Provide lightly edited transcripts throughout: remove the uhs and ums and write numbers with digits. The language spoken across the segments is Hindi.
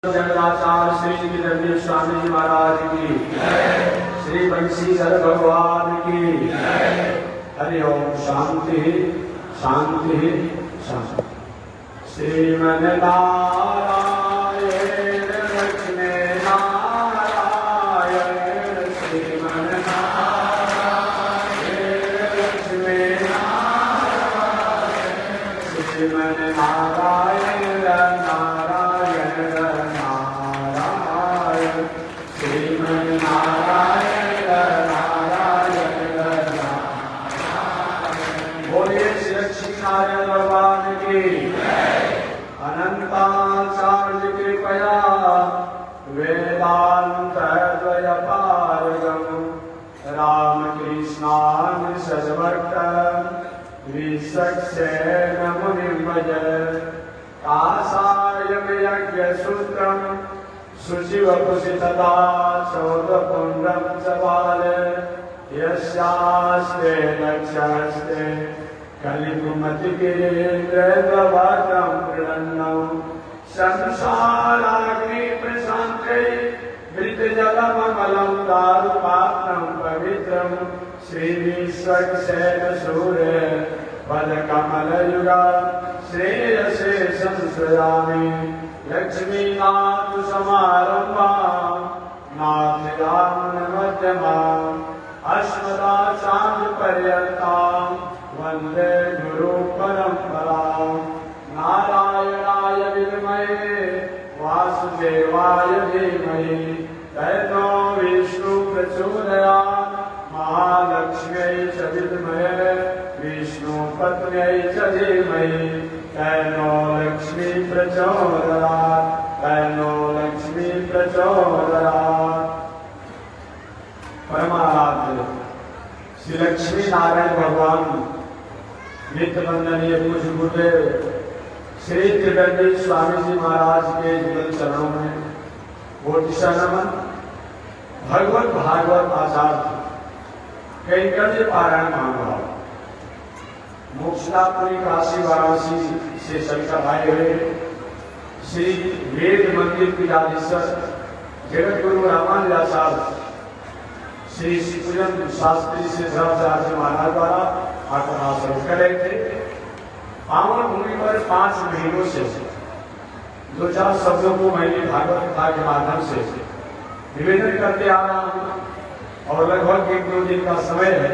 जगदाचार्य श्री विद्याधर स्वामी जी महाराज की, श्री बंशीधर भगवान की। हरि ओम। शांति शांति शांति। श्रीमन नारायण लक्ष्मी नारायण, श्रीमन नारायण लक्ष्मी नारायण, श्रीमन नारायण नारायण नारायण, श्रीमन नारायण नारायण नारायण। बोलिए श्री लक्ष्मी नारायण भगवान की। अनंताचार्य कृपया वेदांत द्वय पारगम रामकृष्णान सजभक्त विसक्सेन मुनिं भज। कासायं यज्ञसूत्रं शुचिवपुषितदा चौदपुण्ड्रं च बाले यस्यास्ते लक्ष्यस्ते कलिकुमतिगिरीन्द्रद्ववात्रं प्रणन्नं संसाराग्नि प्रशान्ते मृतजलममलं दारुपात्रं पवित्रं श्रीविश्वक्सेन सूर्य पदकमलयुगा श्रेयसे संश्रयामि। लक्ष्मीनाथ समारम्भां नाथयामुनमध्यमाम् अस्मदाचार्यपर्यन्तां वन्दे गुरुपरम्परां। नारायणाय विद्महे वासुदेवाय धीमहि तन्नो विष्णुः प्रचोदयात्। महालक्ष्म्यै च विद्महे विष्णुपत्न्यै च धीमहि तन्नो लक्ष्मी प्रचोदयात्, तन्नो लक्ष्मी प्रचोदयात्। परमाराध्य श्री लक्ष्मी नारायण भगवान नित्य वंदनीय पूज्य गुरुदेव श्री त्रिवेणी स्वामी जी महाराज के जुगल चरणों में कोटि नमन। भगवत भागवत आचार्य कैंकर्य पारायण महानुभाव मोक्षदापुरी काशी वाराणसी से सविता भाई हुए श्री वेद मंदिर पीठाधीश्वर जगत गुरु रामानुजाचार्य श्री पूजन शास्त्री से धर्माचार्य महाराज द्वारा आश्रम कर रहे थे। पावन भूमि पर 5 महीनों से 2-4 शब्दों को मैंने भागवत कथा के माध्यम से निवेदन करते आ रहा हूँ और लगभग 1-2 दिन का समय है।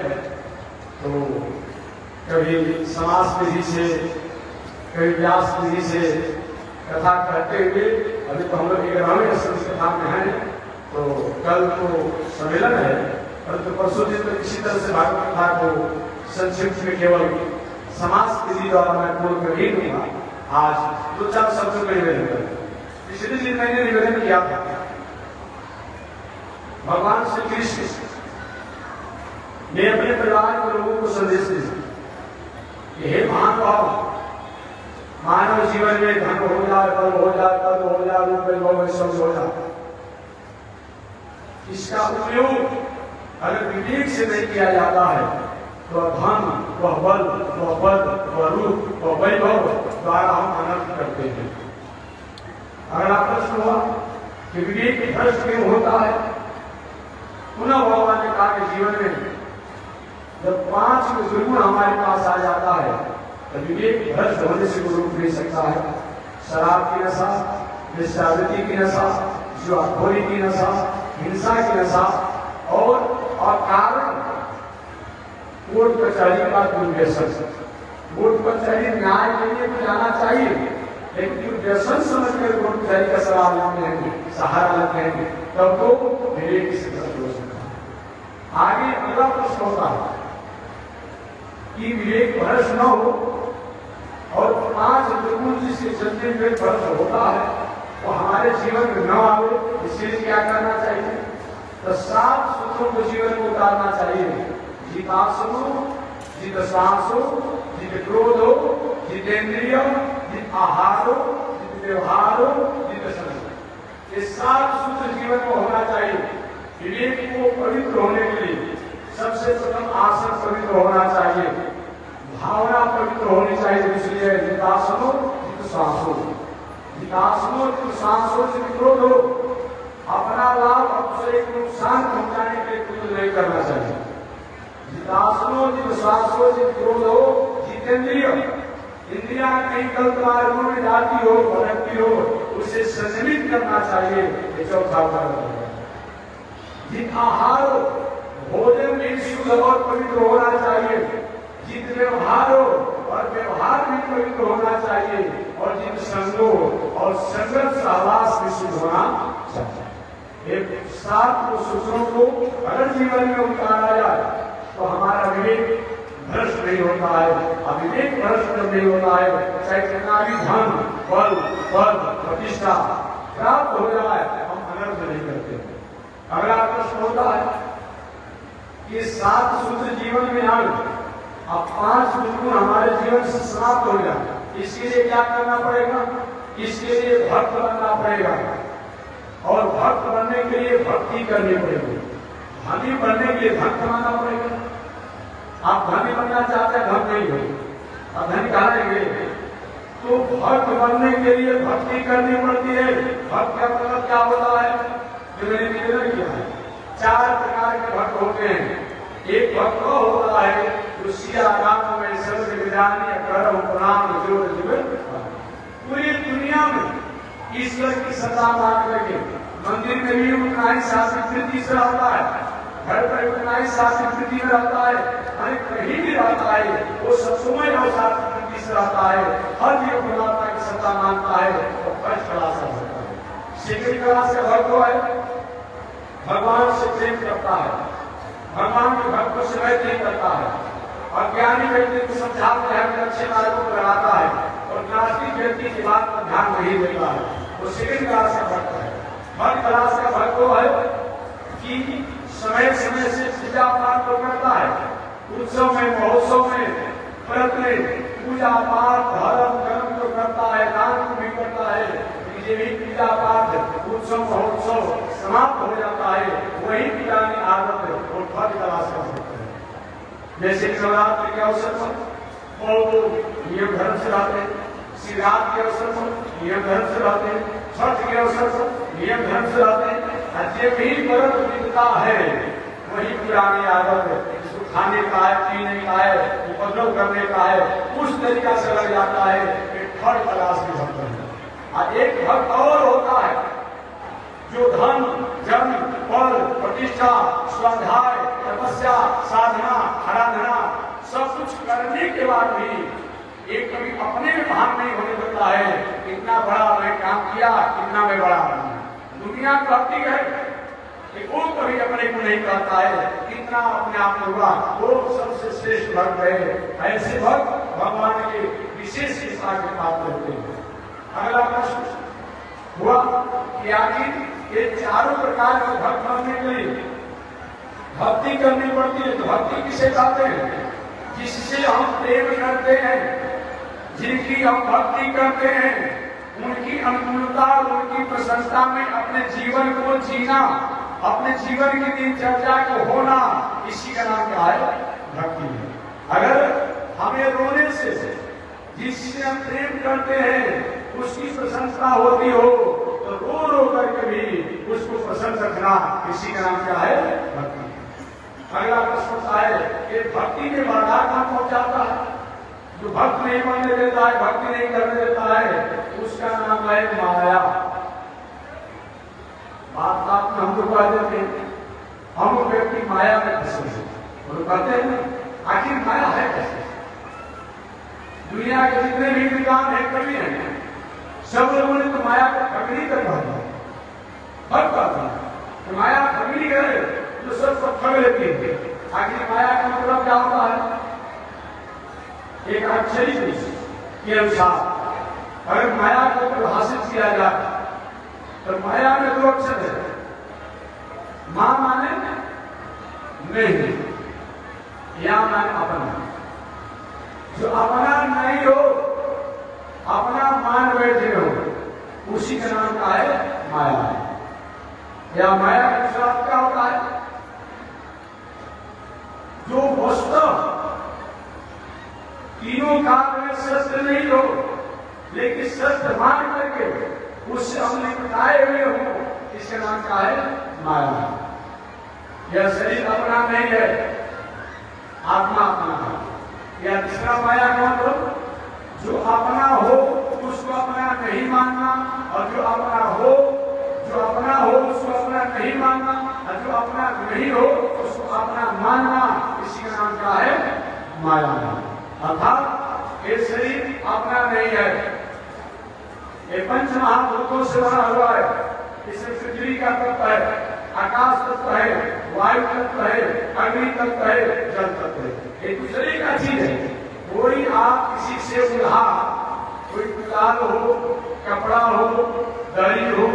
तो कभी समाज विधि से कभी व्यास विधि से कथा कहते हुए अभी तो हम लोग 11वें कथा में हैं। तो कल तो सम्मेलन है, परंतु परसों दिन तो किसी तरह से भागवत कथा को संक्षिप्त में केवल समाज विधि द्वारा मैं पूर्ण कर ही दूंगा। आज 2-4 शब्दों का निवेदन करूंगा। पिछले दिन मैंने निवेदन किया था भगवान श्री कृष्ण ने अपने परिवार के लोगों को संदेश दिया कि हे महानुभाव, मानव जीवन में धन हो जाए, बल हो जाए, पद हो जाए, रूप सब हो जाए, इसका उपयोग अगर विवेक से नहीं किया जाता है तो धन, वह बल, वह पद, वह रूप, वह वैभव द्वारा हम अनर्थ करते हैं। अगला प्रश्न हुआ कि विवेक भ्रष्ट क्यों होता है। पुनः भगवान ने कहा कि जीवन में जब 5 दुर्गुण हमारे पास आ जाता है तो विवेक भ्रष्ट होने से वो रुक नहीं सकता है। शराब की नशा, वेश्यावृत्ति की नशा, जुआखोरी की नशा, हिंसा की नशा और कारण कोर्ट कचहरी का दुर्व्यसन। कोर्ट कचहरी न्याय के लिए तो जाना चाहिए, लेकिन दुर्व्यसन समझ कर कोर्ट कचहरी का सहारा लेते हैं तब तो विवेक से भ्रष्ट हो सकता है। आगे अगला प्रश्न होता है कि विवेक भ्रष्ट न हो और 5 दुर्गुण जिसके चलते विवेक भ्रष्ट होता है वो हमारे जीवन में न आवे, इसलिए क्या करना चाहिए। तो 7 सूत्रों को जीवन में उतारना चाहिए। जितासनो, जितश्वासो, जित क्रोधो, जितेंद्रियो, जित आहारो, जित व्यवहारो, जित संस्कार। ये 7 सूत्र जीवन में होना चाहिए। विवेक को पवित्र होने के लिए सबसे प्रथम आसन पवित्र होना चाहिए, भावना पवित्र होनी चाहिए। इसलिए जितासनो, जितश्वासो जितासनों सांसों से क्रोध हो, अपना लाभ दूसरे को नुकसान पहुंचाने के लिए कुछ नहीं करना चाहिए। जितासनों सांसों से क्रोध हो, जितेंद्रिय इंद्रिया कहीं गलत मार्गों में जाती हो, भटकती हो, उसे संयमित करना चाहिए। ये चौथा वर्ग है। जित आहार हो, भोजन में शुद्ध और पवित्र होना चाहिए। जित व्यवहार हो और व्यवहार भी पवित्र होना चाहिए। और जिन संगो और संगत सहवास में शुद्ध होना चाहिए। एक सात को सूत्रों को अगर जीवन में उतारा जाए तो हमारा विवेक भ्रष्ट नहीं होता है। अविवेक भ्रष्ट नहीं होता है, चाहे कितना भी धन बल पद प्रतिष्ठा प्राप्त हो जाए, हम अनर्थ नहीं करते। अगला प्रश्न होता है कि 7 सूत्र जीवन में आए, अब 5 बिल्कुल हमारे जीवन से समाप्त हो जाए, इसके लिए क्या करना पड़ेगा? इसके लिए भक्त बनना पड़ेगा। और भक्त बनने के लिए भक्ति करनी पड़ेगी। धनी बनने के लिए धन कमाना पड़ेगा। आप धनी बनना चाहते हैं, धन नहीं हो, अब धनी कहाँ लेंगे? तो भक्त बनने के लिए भक्ति करनी पड़ती है। भक्त का मतलब क्या होता है जो मैंने निवेदन किया है? 4 प्रकार के भक्त होते हैं। एक भक्त होता है जो सिया राम में सर्व विधानी कर प्रणाम जो जीवन पूरी दुनिया में ईश्वर की सत्ता मान करके मंदिर में भी उतना ही शास्त्रीय प्रीति से रहता है, घर पर उतना ही शास्त्रीय प्रीति में रहता है, अरे कहीं भी रहता है वो सब समय और शास्त्रीय प्रीति से रहता है। हर जीव परमात्मा की सत्ता मानता है और फर्स्ट क्लास का होता है। सेकेंड क्लास का भक्त है भगवान से प्रेम करता है, भगवान के भक्त को सेवा नहीं करता है, और ज्ञानी व्यक्ति को समझाते हैं, अच्छे मार्गों पर लगाता है, और नास्तिक व्यक्ति की बात पर ध्यान नहीं देता है, वो सेकेंड क्लास का भक्त है। थर्ड क्लास का भक्त वो है कि समय समय से पूजा पाठ तो करता है, उत्सव में महोत्सव में व्रत में पूजा पाठ धर्म कर्म तो करता है, दान भी करता है। ये भी पूजा पाठ उत्सव महोत्सव समाप्त हो जाता है, वही पुरानी आदत है, वो थर्ड क्लास का भक्त है। जैसे नवरात्रि के अवसर पर और नियम धर्म से रहते हैं, शिवरात्रि के अवसर पर नियम धर्म से रहते हैं, छठ के अवसर पर नियम धर्म से रहते हैं। जो भी व्रत मिलता है वही पुरानी आदत है, जिसको खाने का है, पीने का है, उपद्रव करने का है, उस तरीका से लग जाता है। एक थर्ड क्लास के भक्त है। और एक भक्त और होता है जो धन जन पद प्रतिष्ठा स्वाध्याय तपस्या साधना आराधना सब कुछ करने के बाद भी एक कभी अपने में भान नहीं होने देता है, कितना बड़ा मैं काम किया, कितना मैं बड़ा दुनिया करती है, वो कभी अपने को नहीं कहता है कितना अपने आप में हुआ, वो सबसे श्रेष्ठ भक्त है। ऐसे भक्त भगवान के विशेष कृपा के पात्र होते हैं। अगला प्रश्न हुआ कि आखिर ये चारों प्रकार के भक्त बनने के लिए भक्ति करनी पड़ती है, तो भक्ति किसे कहते हैं? जिससे हम प्रेम करते हैं, जिनकी हम भक्ति करते हैं, उनकी अनुकूलता और उनकी प्रशंसा में अपने जीवन को जीना, अपने जीवन की दिनचर्या को होना, इसी का नाम क्या है? भक्ति है। अगर हमें रोने से जिससे हम प्रेम करते हैं उसकी प्रशंसा होती हो तो रो रो करके भी उसको प्रसन्न रखना, इसी का नाम क्या है? भक्ति। अगला प्रश्न होता है कि भक्ति में बाधा कहां पहुंचाता है? जो भक्त नहीं बनने देता है, भक्ति नहीं करने देता है, उसका नाम है माया। बात में हम लोग कह देते हैं हम व्यक्ति माया में फंसे हैं, वो कहते हैं आखिर माया है कैसे? दुनिया के जितने भी विद्वान हैं, कवि हैं, सब लोगों ने तो माया को खगड़ी कर दिया। भक्त कहता है माया खगड़ी करे तो सब ठग लेती है। आखिर माया का मतलब क्या होता है? एक अक्षरी के अनुसार अगर माया को परिभाषित किया जाए तो माया में 2 अक्षर है, मां माने नहीं, या माने अपना। जो अपना नहीं हो, अपना मान बैठे हो, उसी का नाम का है माया है। या माया का शब्द क्या होता है? जो वस्तु तीनों काल में सत्य नहीं हो, लेकिन सत्य मान करके उससे हम निपटाए हुए हो, इसका नाम क्या है? माया। यह शरीर अपना नहीं है, आत्मा अपना है। यह तीसरा माया कौन हो? जो अपना हो उसको अपना नहीं मानना, और जो अपना हो उसको अपना नहीं मानना, और जो अपना नहीं हो उसको अपना मानना, इसी का नाम क्या है? माया। अर्थात ये शरीर अपना नहीं है, ये पंच महाभूतों से बना हुआ है। इसमें पृथ्वी का तत्व है, आकाश तत्व है, वायु तत्व है, अग्नि तत्व है, जल तत्व है। ये दूसरी का चीज है। कोई आप किसी से उधार, कोई कुलाल हो, कपड़ा हो, दरी हो,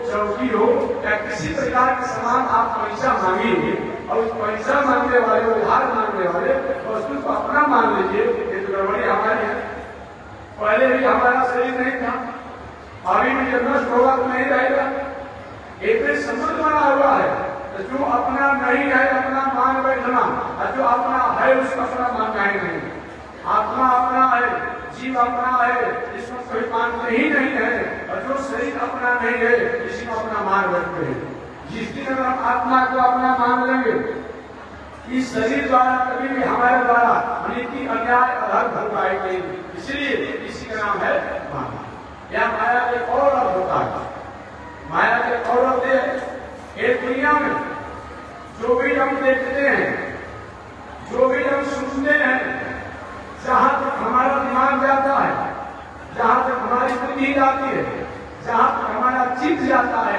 चौकी हो, या किसी प्रकार के सामान आप पैसा मांगेंगे और उस पैसा मांगने वाले, उधार मांगने वाले वस्तु को अपना मान लीजिए, ये तो गड़बड़ी हमारी है। पहले भी हमारा शरीर नहीं था, अभी भी जब नष्ट होगा तो नहीं रहेगा। एक संबंध बना हुआ है, तो जो अपना नहीं है अपना मान बैठना, और जो अपना है उसका अपना मानना ही नहीं। आत्मा अपना है, जीव अपना है, इसमें कोई मानते ही नहीं है, और जो शरीर अपना नहीं है इसको अपना मान बैठते हैं। जिस दिन अगर हम आत्मा को अपना मान लेंगे, इस शरीर द्वारा कभी भी हमारे द्वारा अनिति, अन्याय, अधर्म आएगी। इसलिए इसी का नाम है माया। यह माया के और अर्थ होता है। माया के और अर्थ है, एक दुनिया में जो भी हम देखते हैं, जो भी हम सुनते हैं, जहां तक हमारा दिमाग जाता है, जहां तक हमारी बुद्धि जाती है, जहां तक हमारा चित्त जाता है,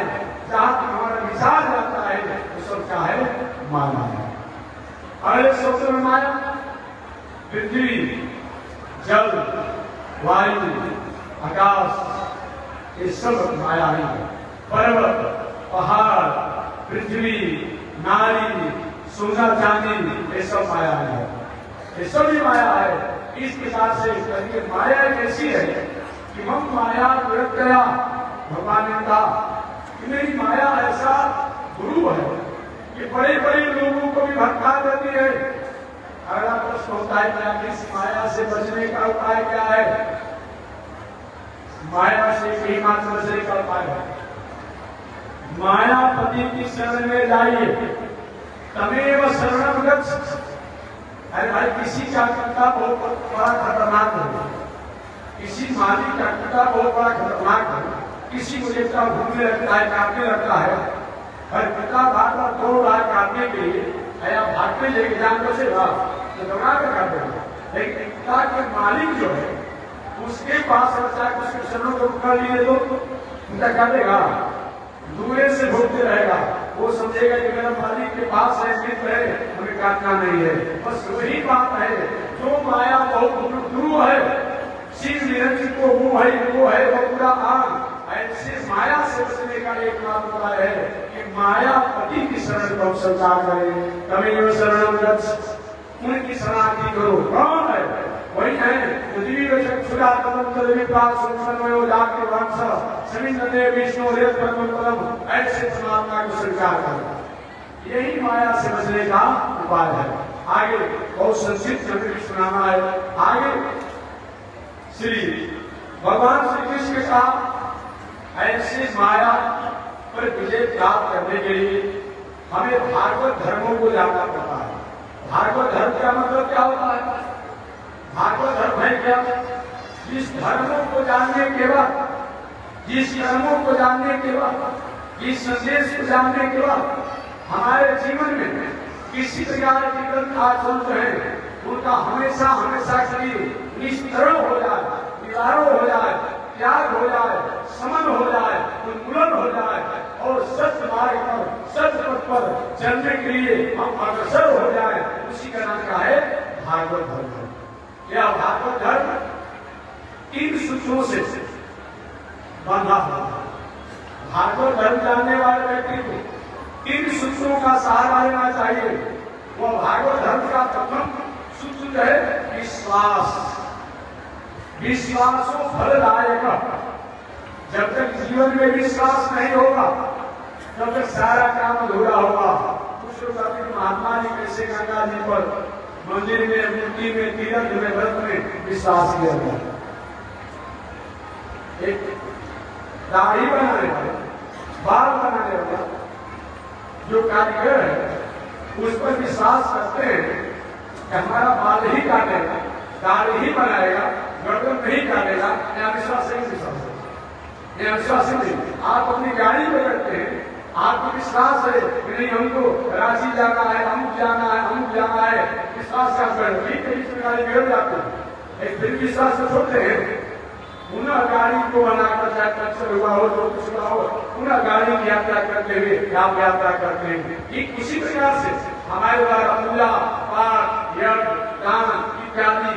जहां तक हमारा विचार जाता है, वो सब क्या है? माया है। अगले शब्द में माया पृथ्वी, जल, वायु, आकाश, ये सब माया है। पर्वत, पहाड़, पृथ्वी, नारी, सोना चांदी, ये सब माया है। ये सभी माया है। इस प्रकार से कहिए माया कैसी है कि हम माया विरक्त गया। भगवान ने कहा कि मेरी माया ऐसा गुरु है कि बड़े बड़े लोगों को भी भटका देती है। अगला प्रश्न होता है कि इस माया से बचने का उपाय क्या है? माया से ही मात्र बचने का उपाय है, मायापति की शरण में जाइए, तमेव शरणम गच्छ। अरे भाई, किसी का कुत्ता बहुत बड़ा खतरनाक है, किसी मालिक का कुत्ता बहुत बड़ा खतरनाक है, किसी को देखता घूमने लगता है, काटने लगता है। हर पिता बार बार दौड़ रहा है काटने के लिए, या भागने लेके जान बचेगा तो दौड़ा कर काट देगा। लेकिन पिता के मालिक जो है उसके पास बच्चा उसके शरणों को पकड़ लिए तो उनका काटेगा, दूरे से भोगते रहेगा। वो समझेगा कि मेरा मालिक के पास है, मित्र है, हमें काटना नहीं है। बस वही बात है, जो माया बहुत गुरु है, शिव निरंजन को वो है वो पूरा आग। ऐसे माया से बचने का एक मात्र उपाय है कि मायापति की शरण को स्वीकार करें। तमेव शरणम गच्छ, उनकी शरणागति करो। कौन है? वही है पृथ्वी में चक्षुरा तमम तद्विपाक सुमन्वयो जाके वंश समिंदने विष्णु रेत पद्मपदम, ऐसे परमात्मा को स्वीकार करो। यही माया से बचने का उपाय है। आगे बहुत संक्षिप्त में सुनाना है। आगे श्री भगवान श्री कृष्ण का ऐसे माया पर विजय प्राप्त करने के लिए हमें भागवत धर्मों को जानना पड़ता है। भागवत धर्म का मतलब क्या होता है? भागवत धर्म है क्या? जिस धर्मों को जानने के बाद, जिस कर्मों को जानने के बाद, जिस संदेश को जानने के बाद हमारे जीवन में किसी प्रकार की गलत आचरण है उनका हमेशा हमेशा के लिए निस्तरण हो जाए, निवारण हो जाए, त्याग हो जाए, समन हो जाए, उन्मूलन हो जाए और सत्य मार्ग पर, सत्य पथ पर चलने के लिए हम अग्रसर हो जाए, उसी का नाम क्या है? भागवत धर्म। यह भागवत धर्म 3 सूत्रों से बंधा हुआ। भागवत धर्म जानने वाले व्यक्ति को 3 सूत्रों का सहारा लेना चाहिए। वो भागवत धर्म का प्रथम सूत्र जो है विश्वास। विश्वासो फलदायक। जब तक जीवन में विश्वास नहीं होगा तब तक सारा काम अधूरा होगा। कुछ लोग अपने महात्मा जी कैसे गंगा जी पर मंदिर में, मूर्ति में, तीर्थ में, व्रत में विश्वास किया गया। एक दाढ़ी बनाने वाले, बाल बनाने वाला जो कारीगर है उस पर विश्वास करते हैं कि हमारा बाल ही काटेगा, दाढ़ी ही बनाएगा, गर्दन नहीं काटेगा, यहाँ विश्वास नहीं, विश्वास है, यहाँ विश्वास नहीं। आप अपनी गाड़ी में करते हैं, आपको विश्वास है कि नहीं हमको रांची जाना है, अमुक जाना है, अमुक जाना है, विश्वास का गाड़ी गिर जाते हैं, एक फिर विश्वास से छोड़ते हैं, पुनः गाड़ी को बनाकर चाहे पंचर हुआ हो जो कुछ हुआ हो, पुनः गाड़ी की यात्रा करते हुए आप यात्रा करते हैं। ठीक उसी प्रकार से हमारे द्वारा पूजा पाठ यज्ञ दान इत्यादि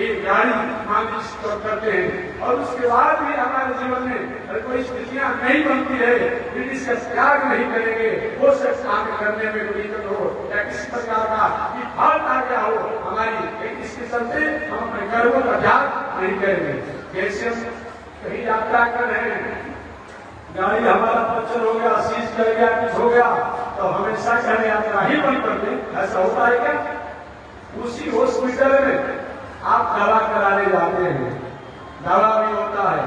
एक गाड़ी मानसिक करते हैं और उसके बाद भी हमारे जीवन में कोई स्थितियां नहीं बनती है, फिर इसका त्याग नहीं करेंगे, वो सब काम करने में कोई दिक्कत हो या किसी प्रकार का विफल आ गया हो हमारी, इसके चलते हम अपने कर्मों का त्याग नहीं करेंगे। जैसे हम कहीं यात्रा कर रहे हैं, गाड़ी हमारा पंचर हो गया, सीज कर गया, कुछ हो गया, तो हमेशा कहें यात्रा ही बंद कर दें, ऐसा होता है क्या? उसी हॉस्पिटल में आप दवा कराने जाते हैं, दवा भी होता है,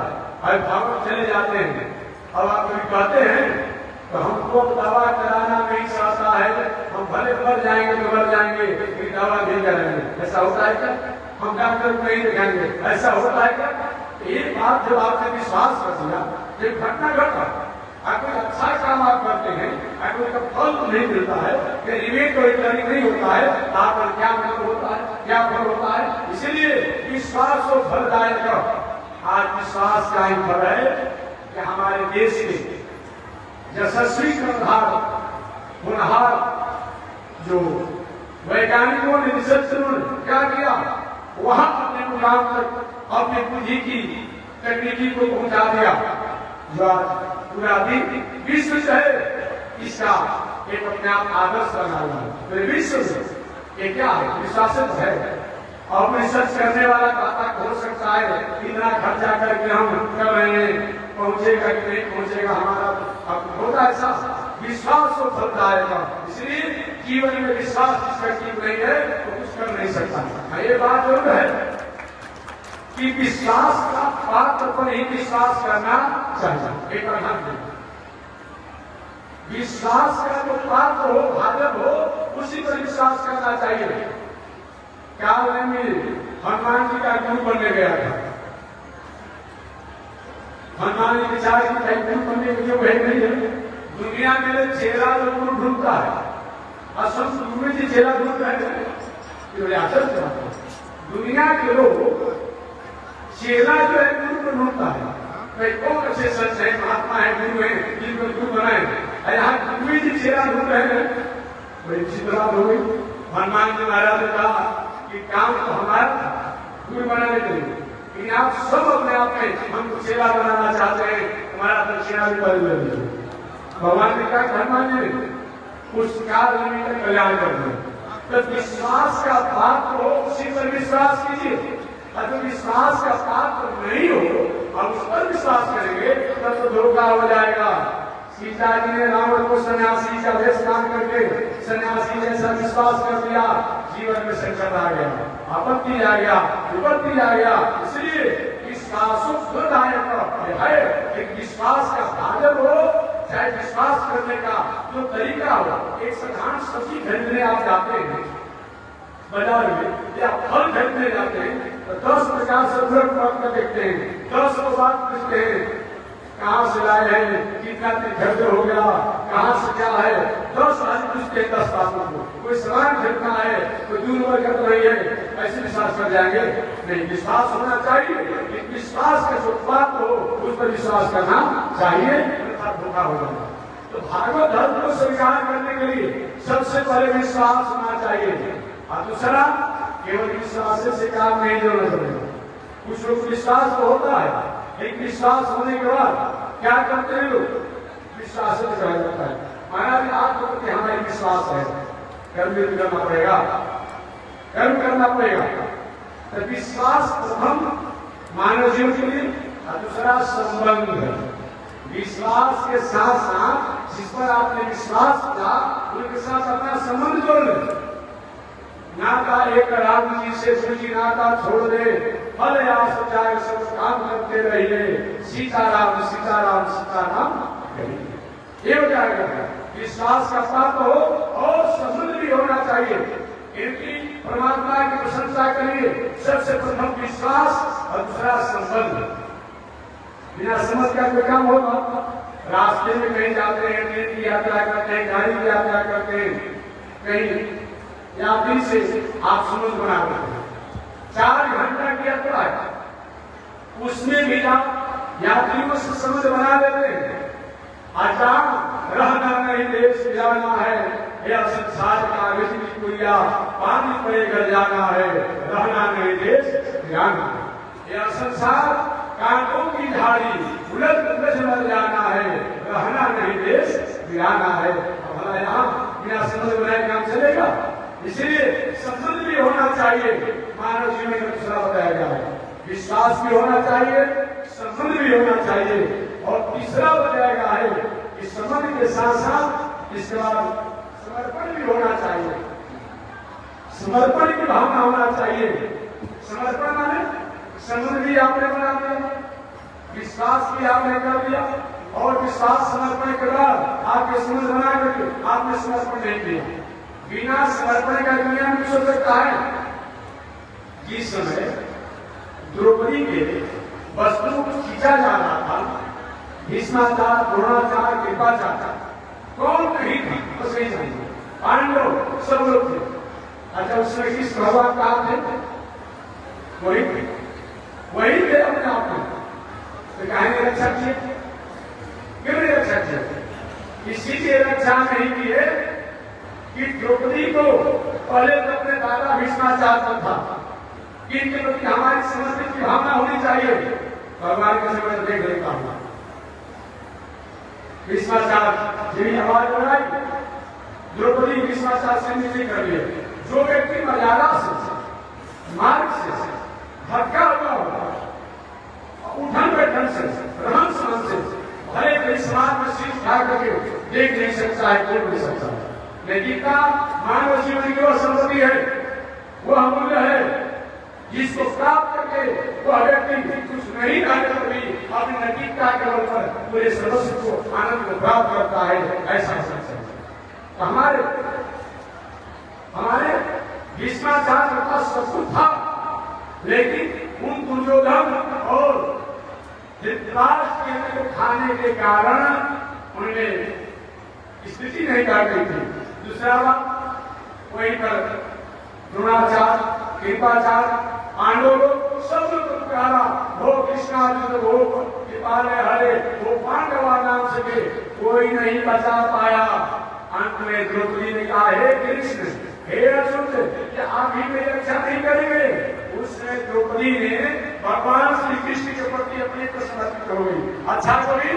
भागवत चले जाते हैं, अब आप भी कहते हैं तो हमको दवा कराना नहीं चाहता है, हम भले मर जाएंगे तो मर जाएंगे, लेकिन दवा नहीं कराएंगे, ऐसा होता है क्या? हम डॉक्टर को नहीं दिखाएंगे, ऐसा होता है क्या? एक बात जब आपने विश्वास कर दिया, जब घटना घटा, कोई अच्छा काम आप करते हैं, कोई का फल तो नहीं मिलता है, रिवेट और रिटर्निंग नहीं होता है, आप पर क्या मतलब होता है, क्या फल होता है? इसलिए विश्वास और फलदायक आज विश्वास का ही फल है कि हमारे देश के यशस्वी कर्णधार होनहार जो वैज्ञानिकों ने, रिसर्चरों ने क्या किया, वहां अपने मुकाम तक अपनी बुद्धि की तकनीकी को पहुंचा दिया, जो आज पूरा विश्व जो है इसका एक अपने आप आदर्श बना हुआ है। तो विश्व ये क्या है? विश्वासित है। और रिसर्च करने वाला तक हो सकता है इतना खर्चा करके हम कर रहे हैं, पहुंचेगा कि नहीं पहुंचेगा, हमारा अब होता ऐसा विश्वास और फलदायक। इसलिए जीवन में विश्वास जिसका जीव नहीं है तो कुछ कर नहीं सकता। ये बात जरूर है कि विश्वास का पात्र पर ही विश्वास करना चाहिए। एक विश्वास का जो पात्र हो, भाजप हो, उसी पर विश्वास करना चाहिए। काल में हनुमान जी का गुरु बनने गया था, हनुमान जी विचार की गुरु बनने के लिए वही नहीं है, दुनिया में चेहरा जो गुरु ढूंढता है, असम गुरु जी चेहरा ढूंढ रहे हैं, दुनिया के लोग चेला जो है गुरु को ढूंढता है, भाई कौन अच्छे सच है, महात्मा है, गुरु है, जिनको गुरु बनाए, यहाँ गुरु जी चेला ढूंढ रहे हैं। बड़ी अच्छी बात हो गई। हनुमान जी महाराज ने कहा कि काम तो हमारा गुरु बनाने के लिए, लेकिन आप सब अपने आप में हमको चेला बनाना चाहते हैं, हमारा दक्षिणा भी बदल दीजिए। भगवान ने कहा हनुमान जी उस काल में कल्याण कर दो, तो विश्वास का पात्र हो उसी पर विश्वास कीजिए। अगर विश्वास का पात्र नहीं हो और उस पर विश्वास करेंगे तब तो धोखा हो जाएगा। सीता जी ने रावण को सन्यासी का वेश काम करके सन्यासी जैसा विश्वास कर दिया, जीवन में संकट आ गया, आपत्ति आ गया, विपत्ति आ गया। इसलिए विश्वासोत्तरदायक है, एक विश्वास का भाजन हो, चाहे विश्वास करने का जो तरीका हो। एक साधारण सब्जी खरीदने आप जाते हैं बाजार में या फल खरीदने जाते हैं तो 10 प्रकार से उलट देखते हैं, 10 को बात पूछते हैं, कहाँ से लाए हैं, कितना खर्च हो गया, कहाँ से क्या है, 10 आज पूछते हैं 10 बातों को। कोई सामान खरीदना है, कोई दूर वर्ग रही है, ऐसे विश्वास कर जाएंगे नहीं। विश्वास होना चाहिए, विश्वास का जो बात हो उस पर विश्वास करना चाहिए, धोखा हो जाएगा। तो भागवत धर्म को स्वीकार करने के लिए सबसे पहले विश्वास होना चाहिए, और दूसरा केवल विश्वास से काम नहीं होना चाहिए। कुछ लोग विश्वास तो होता है, लेकिन विश्वास होने के बाद क्या करते हैं लोग, विश्वास से कहा जाता है महाराज आपको प्रति हमारी विश्वास है, कर्म भी करना पड़ेगा, कर्म करना पड़ेगा। तो विश्वास प्रथम मानव जीवन के लिए, और दूसरा संबंध है। विश्वास के साथ साथ जिस पर आपने विश्वास किया उनके साथ अपना संबंध जोड़ लें। नाता एक राम जी से सूची नाता छोड़ दे, फल आस जाए सब काम करते रहिए, सीताराम सीताराम सीताराम कहिए। ये हो जाएगा। विश्वास का पाप हो और संबंध भी होना चाहिए। इनकी परमात्मा की प्रशंसा करिए। सबसे प्रथम विश्वास और दूसरा संबंध। बिना समझ का कोई काम होगा? रास्ते में कहीं जाते हैं, ट्रेन की यात्रा करते हैं, गाड़ी की यात्रा करते हैं, कहीं यात्री से आप समझ बना रहे हैं। 4 घंटा की यात्रा है, उसमें भी आप यात्रियों से समझ बना लेते हैं। अचानक रहना नहीं देश जाना है, यह संसार का विधि कुरिया, पानी पड़े घर जाना है, रहना नहीं देश जाना है। यह संसार कांटों की झाड़ी, उलट मर जाना है, रहना नहीं देश जाना है। हमारा यहाँ बिना समझ बनाए काम चलेगा? इसलिए संबंध भी होना चाहिए। मानव जीवन का दूसरा बताया गया है, विश्वास भी होना चाहिए, संबंध भी होना चाहिए। और तीसरा बताया गया है कि संबंध के साथ साथ इसके बाद समर्पण भी होना चाहिए। समर्पण की भावना होना चाहिए। समर्पण माने संबंध भी आपने बना दिया, विश्वास भी आपने कर दिया, और विश्वास समर्पण के बाद आपके समझ बना करके आपने समर्पण नहीं किया। बिना समर्पण का दुनिया में हो सकता है। जिस समय द्रौपदी के वस्त्रों को खींचा जा रहा था, भीष्माचार्य, द्रोणाचार्य, कृपाचार्य, कौन नहीं था? बस यही चाहिए, पांडव सब लोग थे। अच्छा, उसमें किस भगवान का थे? वही थे अपने आप में। तो कहेंगे रक्षा किए, क्यों नहीं रक्षा किया? इसीलिए रक्षा नहीं किए कि द्रौपदी को पहले तो अपने दादा भीष्माचार्य था कि इनके प्रति हमारी समर्पित की भावना होनी चाहिए। भगवान के समय देख लेता हूं, भीष्माचार्य जिन्हें आवाज बढ़ाई, द्रौपदी भीष्माचार्य से नहीं कर लिए। जो व्यक्ति मर्यादा से, मार्ग से भटका हुआ होगा, उठन बैठन से, रहन सहन से, भले कोई समाज में सिर उठा करके देख नहीं सकता है, बोल नहीं सकता है, लेकिन का मानव जीवन की वह संपत्ति है, वह मूल्य है जिसको प्राप्त करके वह व्यक्ति कुछ नहीं रहने पर भी अपनी नैतिकता के बल पर पूरे सर्वस्व को, आनंद को प्राप्त करता है। ऐसा तो हमारे भीष्माचार्य का सब कुछ था, लेकिन उन दुर्योधन और धृतराष्ट्र के खाने के कारण उन्हें स्थिति नहीं काट गई थी। दूसरा बात, वहीं पर द्रोणाचार्य, कृपाचार्य, पांडव लोग सब लोग पुकारा, वो कृष्णार्जुन, वो कृपालय हरे, वो पांडवा नाम से के कोई नहीं बचा पाया। अंत में द्रौपदी ने कहा, हे कृष्ण, हे अर्जुन, क्या आप ही मेरी रक्षा नहीं करेंगे? उसने द्रौपदी ने भगवान श्री कृष्ण के प्रति अपनी समर्पित हो गई। अच्छा कभी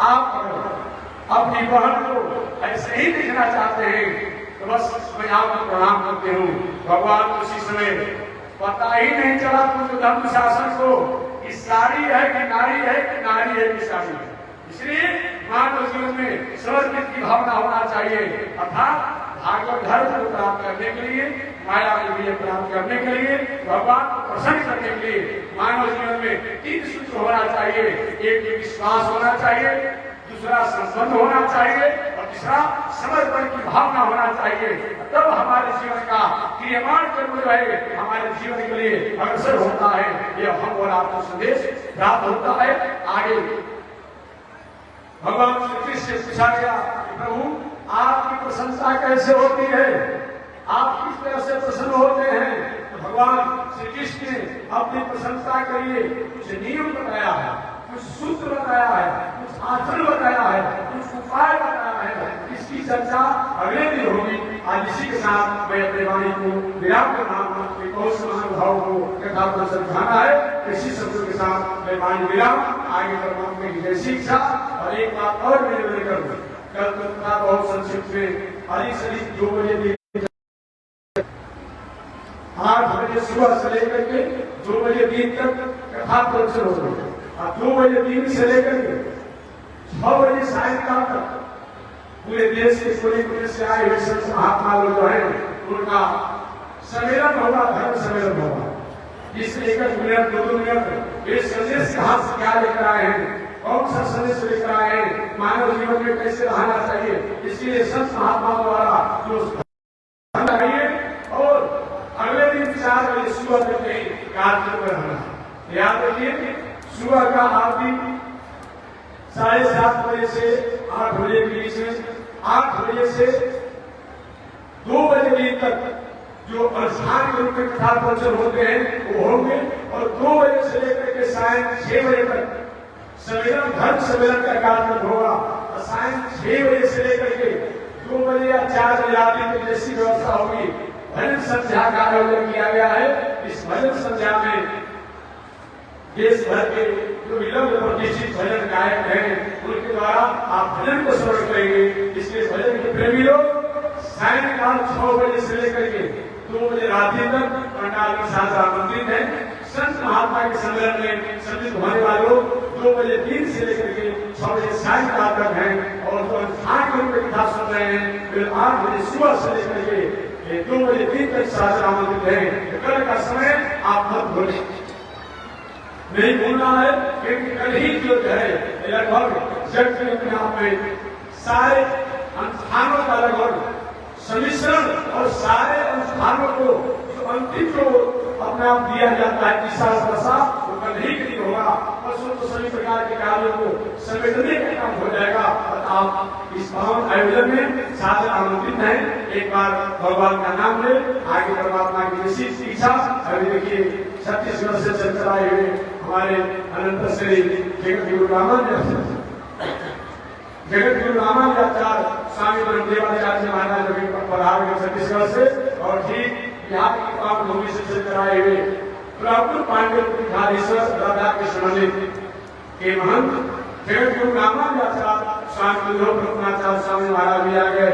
आप अपनी बहन को ऐसे ही दिखना चाहते हैं तो बस मैं आपको प्रणाम करते हूँ। भगवान उसी समय पता ही नहीं चला कुछ धर्म शासन को कि साड़ी है कि नारी है, कि नारी है कि साड़ी है। इसलिए मानव जीवन में समर्पित की भावना होना चाहिए, अर्थात भागवत धर्म को प्राप्त करने के लिए, माया के लिए प्राप्त करने के लिए, भगवान को प्रसन्न करने के लिए मानव जीवन में 3 सूत्र होना चाहिए। एक विश्वास होना चाहिए, दूसरा संबंध होना चाहिए, और तीसरा समर्पण की भावना होना चाहिए। तब हमारे जीवन का क्रियमान कर्म जो है हमारे जीवन के लिए अग्रसर होता है। यह हम और आपको संदेश प्राप्त होता है। आगे भगवान श्री कृष्ण से पूछा गया, प्रभु आपकी प्रशंसा कैसे होती है, आप किस तरह से प्रसन्न होते हैं? तो भगवान श्री कृष्ण ने अपनी प्रशंसा के लिए कुछ नियम बताया है, कुछ सूत्र बताया है, कुछ आचरण बताया है, कुछ उपाय बताया है। इसकी चर्चा अगले दिन होगी। आज इसी के साथ मैं अपने वाणी को विराम करना, बहुत महानुभाव को कथा को समझाना है। इसी शब्दों के साथ मैं वाणी विराम, आगे परमात्मा की जैसी इच्छा। और एक बात और मैं निवेदन करूँ, कल तो कथा बहुत संक्षिप्त में अधिक 2 बजे 8 बजे सुबह से लेकर के 2 बजे दिन तक कथा प्रवचन हो रही है, और 2 बजे दिन से लेकर के 6 बजे सायंकाल तक पूरे देश के कोने कोने से आए हुए संत महात्मा लोग जो है उनका सम्मेलन होगा, धर्म सम्मेलन होगा। जिसमें 1 मिनट 2 मिनट ये संदेश कहाँ से क्या लेकर आए हैं, कौन सा संदेश लेकर आए हैं, मानव जीवन में कैसे रहना चाहिए, इसके लिए संत महात्माओं द्वारा जो और अगले दिन 4 बजे सुबह तक कार्यक्रम में रहना। याद रखिए, सुबह का आरती 7:30 बजे से 8 बजे के बीच में, 8 बजे से 2 बजे तक जो अनुष्ठान के रूप में कथा प्रवचन होते हैं वो होंगे, और 2 बजे से लेकर के सायं 6 बजे तक सम्मेलन, धर्म सम्मेलन का कार्यक्रम होगा। और सायं 6 बजे से लेकर के 2 बजे या 4 बजे आदि की जैसी व्यवस्था होगी, भजन संध्या का आयोजन किया गया है। इस भजन संध्या में देश भर के जो विलंब प्रतिष्ठित भजन गायक हैं उनके द्वारा आप भजन को श्रवण करेंगे। इसलिए भजन के प्रेमी लोग सायंकाल 6 बजे से लेकर के 2 बजे रात्रि तक पंडाल में साथ आमंत्रित है। संत महात्मा के सम्मेलन में सम्मिलित होने वाले लोग 2 बजे दिन से लेकर के 6 बजे सायंकाल तक हैं, और जो अनुष्ठान के रूप में कथा सुन रहे हैं फिर 8 बजे सुबह से लेकर के 2 बजे दिन तक साथ आमंत्रित है। कल का समय आप मत भूलें, नहीं भूलना है, क्योंकि कल ही जो है लगभग जग के अपने आप में सारे अनुष्ठानों का लगभग सम्मिश्रण और सारे अनुष्ठानों को जो अंतिम जो अपने आप दिया जाता है वो कल ही नहीं होगा। परसों तो सभी प्रकार के कार्यों को समेटने का काम हो जाएगा। और आप इस पावन आयोजन में साथ आमंत्रित हैं। एक बार भगवान का नाम ले, आगे परमात्मा की विशेष इच्छा। अभी देखिए 36 वर्ष से चलते आए हुए हमारे अनंत श्री जगत गुरु रामानुजाचार्य स्वामी ब्रह्मदेवाचार्य महाराज पधार गए छत्तीसगढ़ से, और ठीक यहाँ की पावन भूमि से चलकर आए हुए प्रभु पांडे राधा कृष्ण मंदिर के महंत जगत गुरु रामानुजाचार्य स्वामी ब्रह्माचार्य स्वामी महाराज भी आ गए।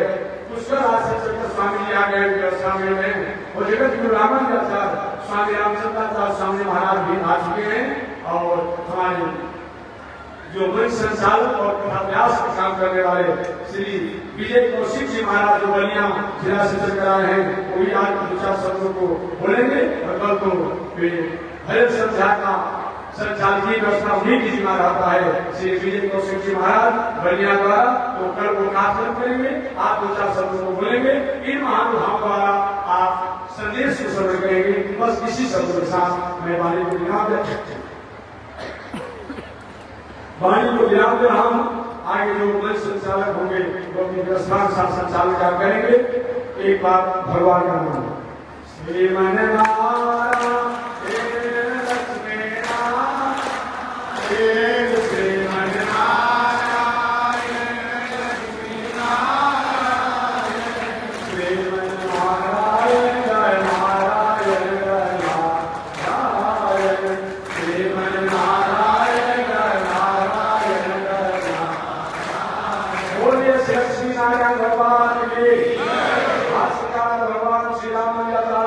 पुष्कर आज से चलकर स्वामी जी आ गए स्वामी में, और जगत गुरु रामानुजाचार्य स्वामी रामचंद्राचार्य स्वामी महाराज भी आ चुके हैं। और हमारे जो मंच संचालक और कथाभ्यास का काम करने वाले श्री विजय कौशिक जी महाराज जो बलिया जिला से चलकर आए हैं, वो भी आज 2-4 शब्दों को बोलेंगे। और कल तो भजन संध्या का संचालकीय व्यवस्था उन्हीं की जिम्मा रहता है श्री विजय कौशिक जी महाराज बलिया द्वारा। तो कल वो कार्यक्रम करेंगे, आप 2-4 शब्दों को बोलेंगे। इन महानुभाव द्वारा आप संदेश को श्रवण करेंगे। बस इसी शब्दों के साथ मैं वाणी को विराम दे रहा हूं। आगे जो मंच संचालक होंगे वो अपनी व्यवस्था के साथ संचालन कार्य करेंगे। एक बार भगवान का नाम श्रीमन भगवान श्री राम